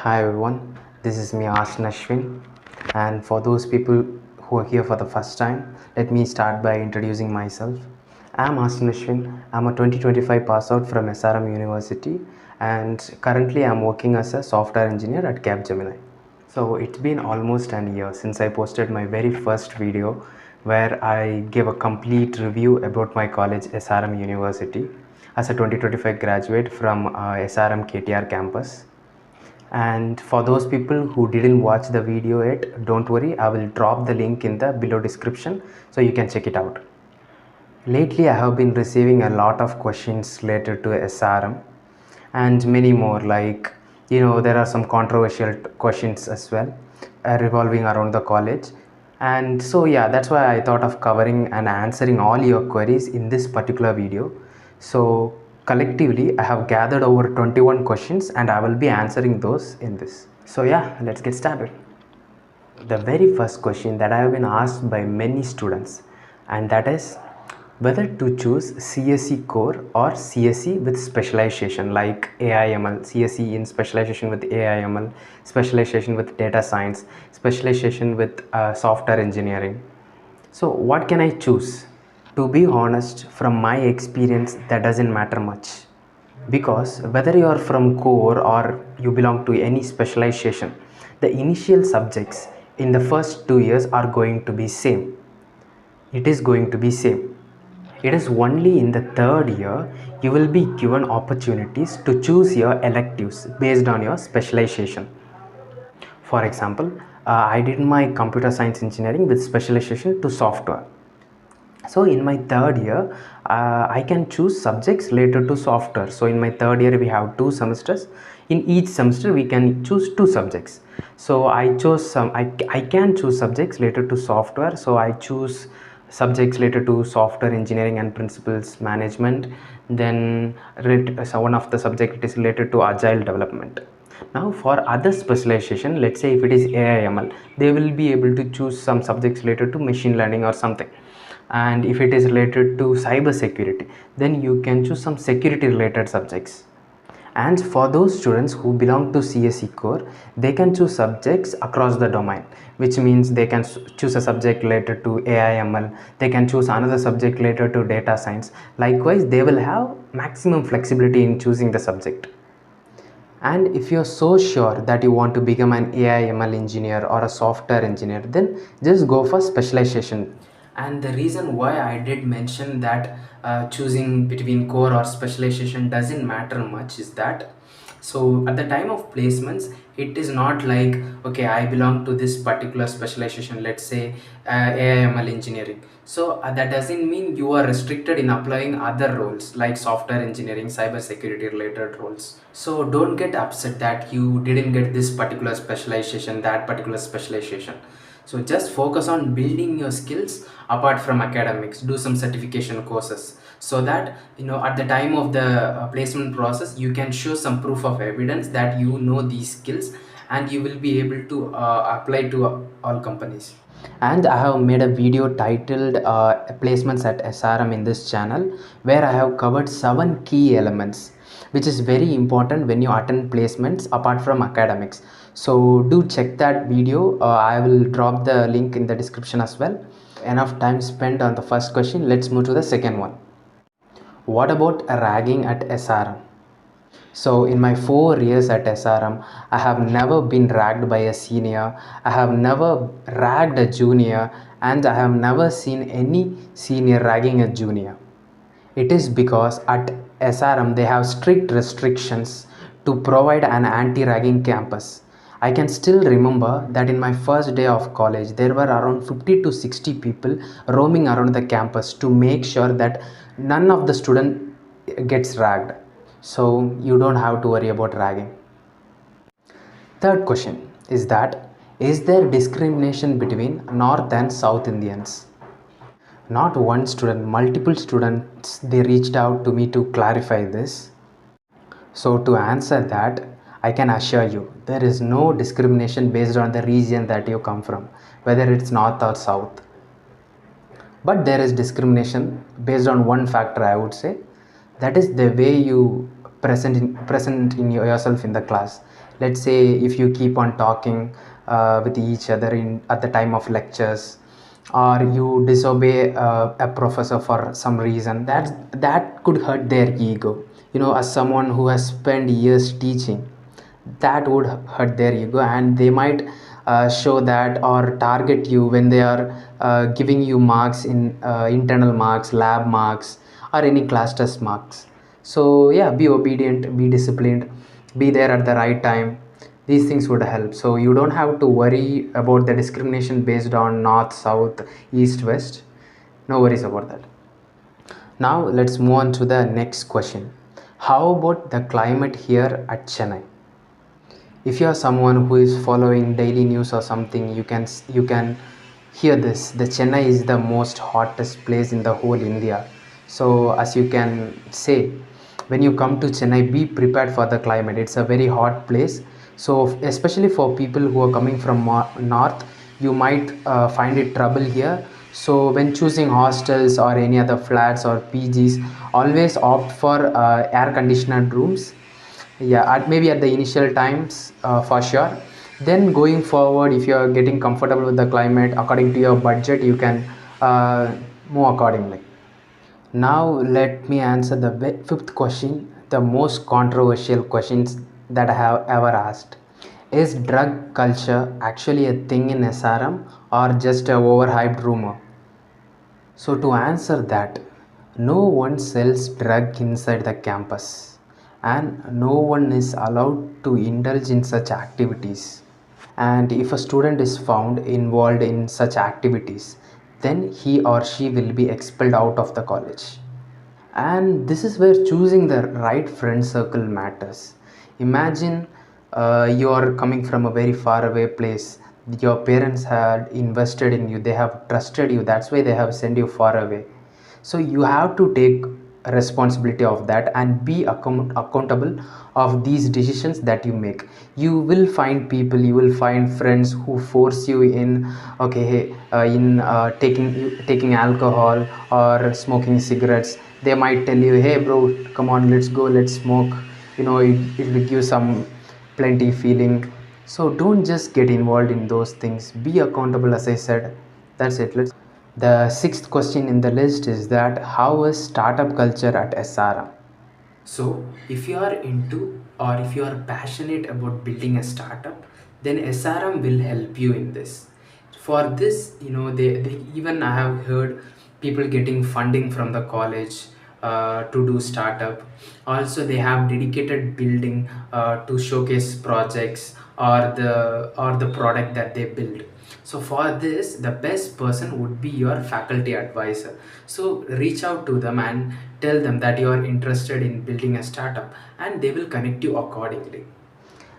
Hi everyone, this is me Ashwin, and for those people who are here for the first time, let me start by introducing myself. I'm Ashwin. I'm a 2025 pass out from SRM University, and currently I'm working as a software engineer at Capgemini. So it's been almost an year since I posted my very first video where I gave a complete review about my college SRM University as a 2025 graduate from SRM KTR campus. And for those people who didn't watch the video yet, don't worry, I will drop the link in the below description so you can check it out. Lately I have been receiving a lot of questions related to SRM and many more, like there are some controversial questions as well revolving around the college. And so yeah, that's why I thought of covering and answering all your queries in this particular video. So collectively I have gathered over 21 questions and I will be answering those in this. So yeah, let's get started. The very first question that I have been asked by many students, and that is whether to choose CSE core or CSE with specialization like AIML, CSE in specialization with AIML, specialization with data science, specialization with software engineering. So what can I choose? To be honest, from my experience, that doesn't matter much, because whether you are from core or you belong to any specialization, the initial subjects in the first 2 years are going to be same. It is going to be same. It is only in the third year you will be given opportunities to choose your electives based on your specialization. For example, I did my computer science engineering with specialization to software. So in my third year, I can choose subjects related to software. So in my third year, we have 2 semesters. In each semester, we can choose 2 subjects. So I chose I can choose subjects related to software. So I choose subjects related to software engineering and principles management. Then so one of the subject is related to agile development. Now for other specialization, let's say if it is AIML, they will be able to choose some subjects related to machine learning or something. And if it is related to cyber security, then you can choose some security related subjects. And for those students who belong to CSE core, they can choose subjects across the domain, which means they can choose a subject related to AIML, they can choose another subject related to data science. Likewise, they will have maximum flexibility in choosing the subject. And if you're so sure that you want to become an AI/ML engineer or a software engineer, then just go for specialization. And the reason why I did mention that choosing between core or specialization doesn't matter much is that, so at the time of placements, it is not like, okay, I belong to this particular specialization, let's say AI/ML engineering. So that doesn't mean you are restricted in applying other roles like software engineering, cyber security related roles. So don't get upset that you didn't get this particular specialization, that particular specialization. So just focus on building your skills apart from academics. Do some certification courses so that at the time of the placement process, you can show some proof of evidence that you know these skills, and you will be able to apply to all companies. And I have made a video titled placements at SRM in this channel, where I have covered 7 key elements which is very important when you attend placements apart from academics. So do check that video. I will drop the link in the description as well. Enough time spent on the first question. Let's move to the second one. What about ragging at SRM? So in my 4 years at SRM, I have never been ragged by a senior, I have never ragged a junior, and I have never seen any senior ragging a junior. It is because at SRM they have strict restrictions to provide an anti-ragging campus. I can still remember that in my first day of college, there were around 50 to 60 people roaming around the campus to make sure that none of the student gets ragged. So you don't have to worry about ragging. Third question is that, is there discrimination between North and South Indians? Not one student, multiple students, they reached out to me to clarify this. So to answer that, I can assure you there is no discrimination based on the region that you come from, whether it's north or south. But there is discrimination based on one factor, I would say, that is the way you present in yourself in the class. let's say if you keep on talking with each other at the time of lectures, or you disobey a professor for some reason, that could hurt their ego. As someone who has spent years teaching, that would hurt their ego, and they might show that or target you when they are giving you marks in internal marks, lab marks, or any class test marks. So yeah, be obedient, be disciplined, be there at the right time. These things would help, so you don't have to worry about the discrimination based on north, south, east, west. No worries about that. Now let's move on to the next question. How about the climate here at Chennai? If you are someone who is following daily news or something, you can hear this. The Chennai is the most hottest place in the whole India. So as you can say, when you come to Chennai, be prepared for the climate. It's a very hot place. So especially for people who are coming from north, you might find it trouble here. So when choosing hostels or any other flats or PGs, always opt for air conditioned rooms. Yeah, maybe at the initial times, for sure. Then going forward, if you are getting comfortable with the climate according to your budget, you can move accordingly. Now let me answer the fifth question, the most controversial questions that I have ever asked. Is drug culture actually a thing in SRM, or just a overhyped rumor? So to answer that, no one sells drug inside the campus, and no one is allowed to indulge in such activities. And if a student is found involved in such activities, then he or she will be expelled out of the college. And this is where choosing the right friend circle matters. Imagine you are coming from a very far away place. Your parents had invested in you, they have trusted you, that's why they have sent you far away. So you have to take responsibility of that and be accountable of these decisions that you make. You will find people, you will find friends who force you in, okay, hey, in taking alcohol or smoking cigarettes. They might tell you, hey bro, come on, let's go, let's smoke. It will give some plenty feeling. So don't just get involved in those things, be accountable, as I said. That's it. The sixth question in the list is that how is startup culture at SRM? So if you are into, or if you are passionate about building a startup, then SRM will help you in this. For this, they even, I have heard people getting funding from the college to do startup. Also they have dedicated building to showcase projects or the product that they build. So for this, the best person would be your faculty advisor. So reach out to them and tell them that you are interested in building a startup, and they will connect you accordingly.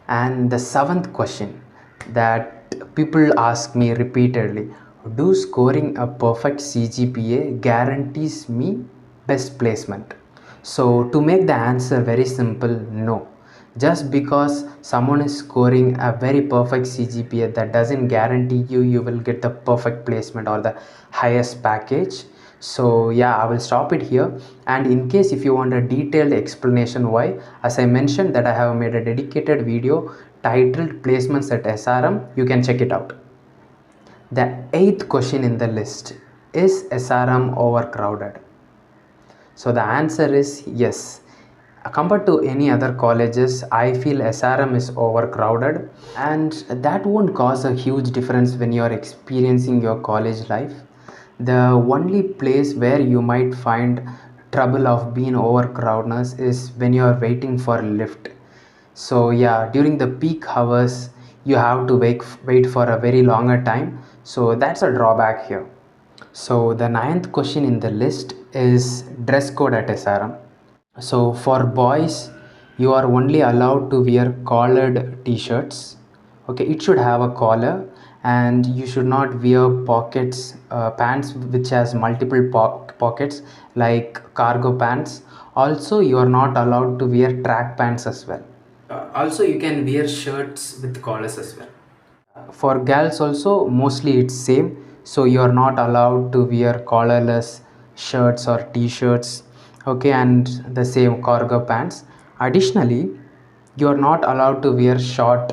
And the seventh question that people ask me repeatedly: do scoring a perfect CGPA guarantees me best placement? So to make the answer very simple, no. Just because someone is scoring a very perfect CGPA, that doesn't guarantee you will get the perfect placement or the highest package. So yeah, I will stop it here. And in case if you want a detailed explanation why, as I mentioned that I have made a dedicated video titled Placements at SRM, you can check it out. The eighth question in the list: is SRM overcrowded? So the answer is yes. Compared to any other colleges, I feel SRM is overcrowded, and that won't cause a huge difference when you are experiencing your college life. The only place where you might find trouble of being overcrowdedness is when you are waiting for a lift. So yeah, during the peak hours you have to wait for a very longer time. So that's a drawback here. So the ninth question in the list is dress code at SRM. So for boys, you are only allowed to wear collared t-shirts. Okay, it should have a collar, and you should not wear pants which has multiple pockets like cargo pants. Also, you are not allowed to wear track pants as well. Also, you can wear shirts with collars as well. For girls also, mostly it's same. So you are not allowed to wear collarless shirts or t-shirts. Okay, and the same cargo pants. Additionally, You are not allowed to wear short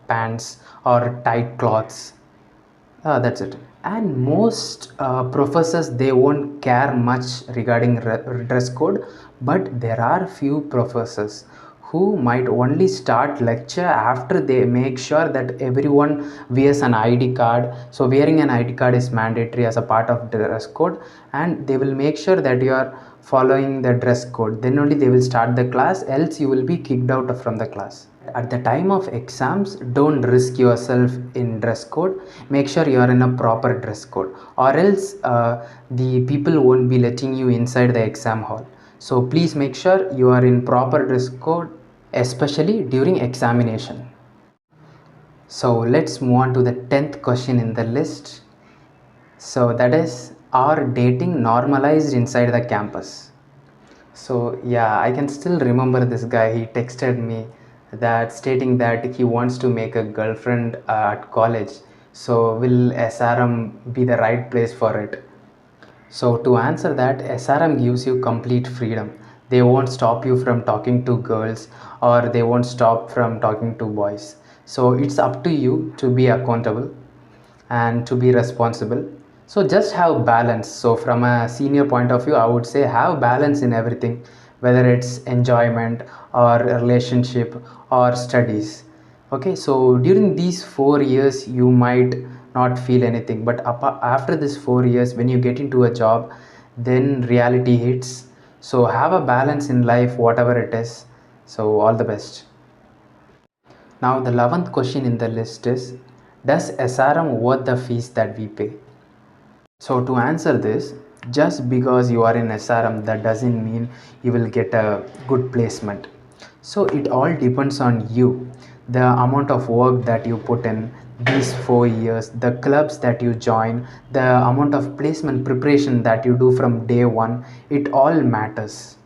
pants or tight clothes. That's it. And most professors, they won't care much regarding dress code, but there are few professors who might only start lecture after they make sure that everyone wears an ID card. So wearing an ID card is mandatory as a part of the dress code, and they will make sure that you are following the dress code. Then only they will start the class, else you will be kicked out from the class. At the time of exams, don't risk yourself in dress code. Make sure you are in a proper dress code, or else the people won't be letting you inside the exam hall. So please make sure you are in proper dress code, especially during examination. So let's move on to the 10th question in the list. So that is, are dating normalized inside the campus? So yeah, I can still remember this guy. He texted me that stating that he wants to make a girlfriend at college. So will SRM be the right place for it? So to answer that, SRM gives you complete freedom. They won't stop you from talking to girls, or they won't stop from talking to boys. So it's up to you to be accountable and to be responsible. So just have balance. So from a senior point of view, I would say have balance in everything, whether it's enjoyment or relationship or studies. Okay, so during these 4 years you might not feel anything, but after this 4 years, when you get into a job, then reality hits. So have a balance in life, whatever it is. So all the best. Now the 11th question in the list is, does SRM worth the fees that we pay? So to answer this, just because you are in SRM, that doesn't mean you will get a good placement. So it all depends on you, the amount of work that you put in these 4 years, the clubs that you join, the amount of placement preparation that you do from day one. It all matters.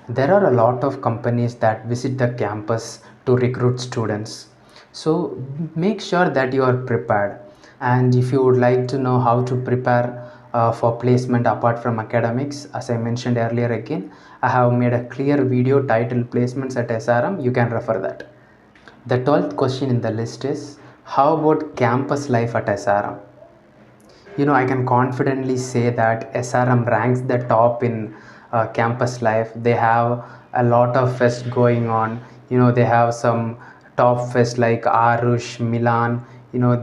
There are a lot of companies that visit the campus to recruit students. So make sure that you are prepared. And if you would like to know how to prepare for placement apart from academics, as I mentioned earlier again, I have made a clear video titled Placements at SRM. You can refer that. The 12th question in the list is, how about campus life at SRM? I can confidently say that SRM ranks the top in campus life. They have a lot of fest going on. They have some top fest like Arush, Milan.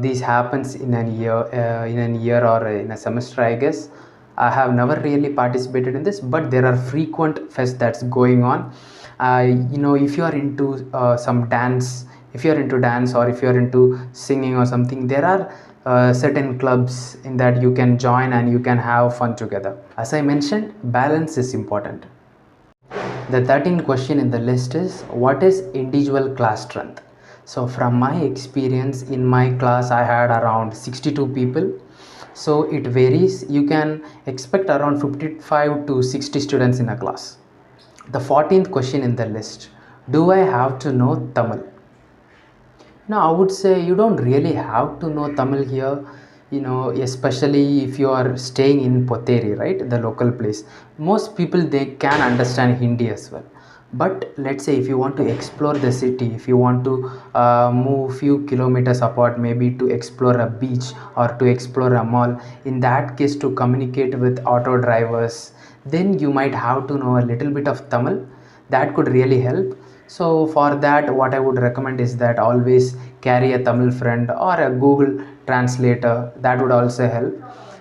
This happens in a year or in a semester, I guess. I have never really participated in this, but there are frequent fests that's going on. If you are into some dance, if you are into dance, or if you are into singing or something, there are certain clubs in that you can join and you can have fun together. As I mentioned, balance is important. The 13th question in the list is, what is individual class strength? So from my experience, in my class I had around 62 people. So it varies. You can expect around 55 to 60 students in a class. The 14th question in the list, do I have to know Tamil? Now, I would say you don't really have to know Tamil here, especially if you are staying in Potheri, right, the local place. Most people, they can understand Hindi as well. But let's say if you want to explore the city, if you want to move few kilometers apart, maybe to explore a beach or to explore a mall, in that case to communicate with auto drivers, then you might have to know a little bit of Tamil. That could really help. So for that, what I would recommend is that always carry a Tamil friend or a Google translator. That would also help.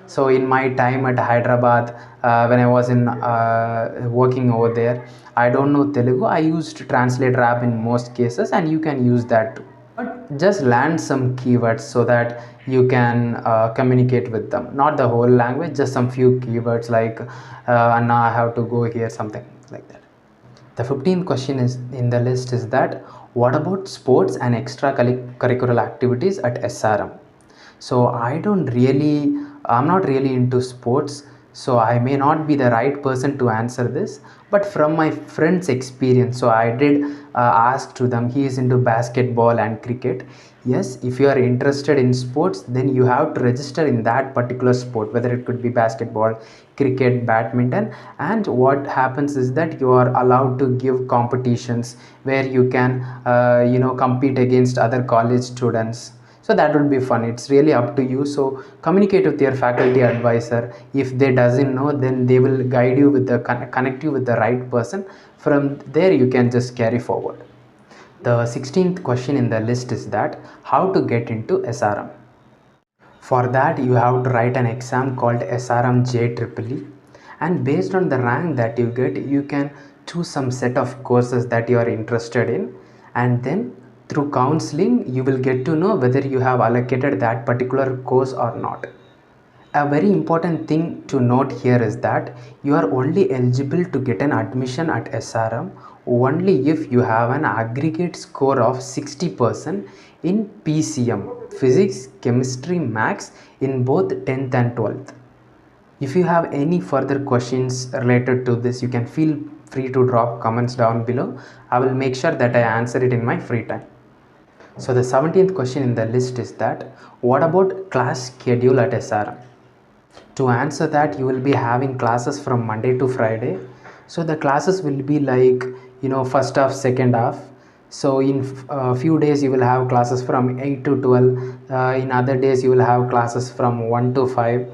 So in my time at Hyderabad, when I was in working over there, I don't know Telugu. I used translator app in most cases, and you can use that too. But just learn some keywords so that you can communicate with them. Not the whole language, just some few keywords like Anna, I have to go here, something like that. The 15th question is in the list is that, what about sports and extracurricular activities at SRM? So I'm not really into sports. So I may not be the right person to answer this, but from my friend's experience, so I did ask to them. He is into basketball and cricket. Yes, if you are interested in sports, then you have to register in that particular sport, whether it could be basketball, cricket, badminton. And what happens is that you are allowed to give competitions where you can compete against other college students. So that would be fun. It's really up to you. So communicate with your faculty advisor. If they doesn't know, then they will guide you with the connect you with the right person. From there you can just carry forward. The 16th question in the list is that how to get into SRM. For that you have to write an exam called SRM JEEE, and based on the rank that you get, you can choose some set of courses that you are interested in, and then through counseling you will get to know whether you have allocated that particular course or not. A very important thing to note here is that you are only eligible to get an admission at SRM only if you have an aggregate score of 60% in PCM, physics, chemistry, maths, in both 10th and 12th. If you have any further questions related to this, you can feel free to drop comments down below. I will make sure that I answer it in my free time. So the 17th question in the list is that what about class schedule at SRM? To answer that, you will be having classes from Monday to Friday. So the classes will be like, first half, second half. So in a few days you will have classes from 8 to 12. In other days you will have classes from 1 to 5,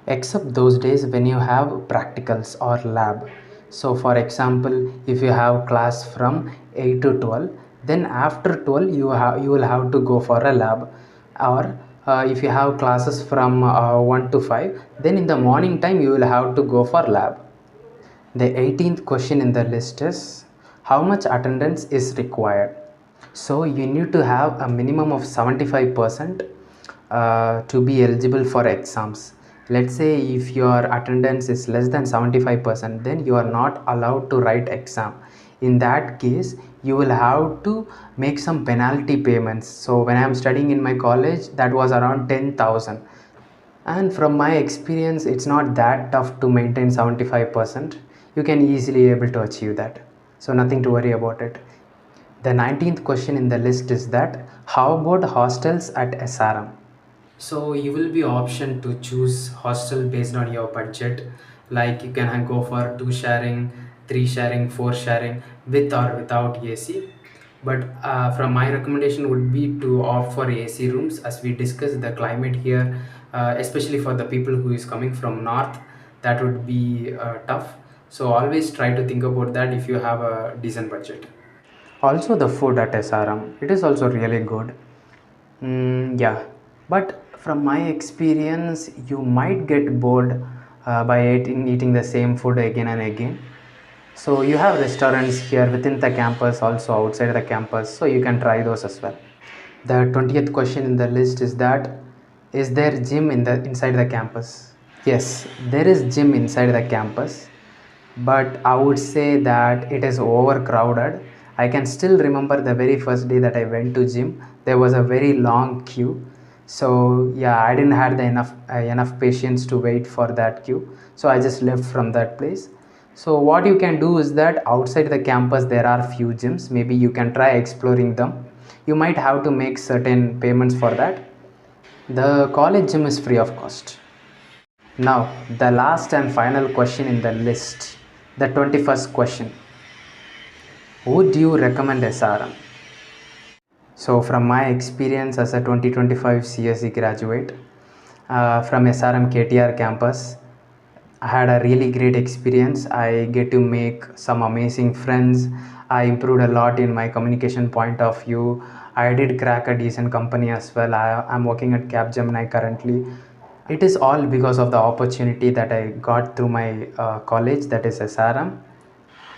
except those days when you have practicals or lab. So for example, if you have class from 8 to 12, then after 12 you will have to go for a lab. Or if you have classes from 1 to 5, then in the morning time you will have to go for lab. The 18th question in the list is how much attendance is required. So you need to have a minimum of 75% to be eligible for exams. Let's say if your attendance is less than 75%, then you are not allowed to write exam. In that case, you will have to make some penalty payments. So when I am studying in my college, that was around 10,000. And from my experience, it's not that tough to maintain 75%. You can easily able to achieve that. So nothing to worry about it. The 19th question in the list is that how about hostels at SRM? So you will be option to choose hostel based on your budget. Like you can go for 2 sharing, 3 sharing, 4 sharing, with or without AC. But from my recommendation would be to opt for AC rooms, as we discussed the climate here, especially for the people who is coming from north, that would be tough. So always try to think about that if you have a decent budget. Also the food at SRM, it is also really good. Yeah, but from my experience, you might get bored by eating the same food again and again. So you have restaurants here within the campus, also outside the campus, so you can try those as well. The 20th question in the list is that is there gym in the inside the campus? Yes, there is gym inside the campus, but I would say that it is overcrowded. I can still remember the very first day that I went to gym. There was a very long queue. So yeah, I didn't have the enough patience to wait for that queue. So I just left from that place. So what you can do is that outside the campus there are few gyms. Maybe you can try exploring them. You might have to make certain payments for that. The college gym is free of cost. Now, the last and final question in the list, the 21st question. Would you recommend SRM? So, from my experience as a 2025 CSE graduate from SRM KTR campus, I had a really great experience. I get to make some amazing friends. I improved a lot in my communication point of view. I did crack a decent company as well. I'm working at Capgemini currently. It is all because of the opportunity that I got through my college, that is SRM.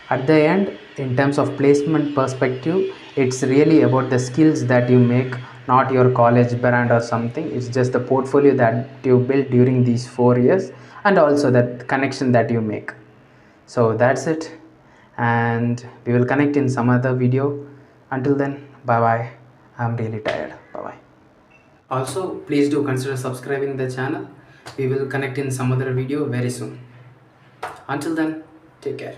At the end, in terms of placement perspective, it's really about the skills that you make, not your college brand or something. It's just the portfolio that you build during these 4 years, and also that connection that you make. So that's it, and we will connect in some other video. Until then, bye bye. I'm really tired. Bye bye. Also, please do consider subscribing the channel. We will connect in some other video very soon. Until then, take care.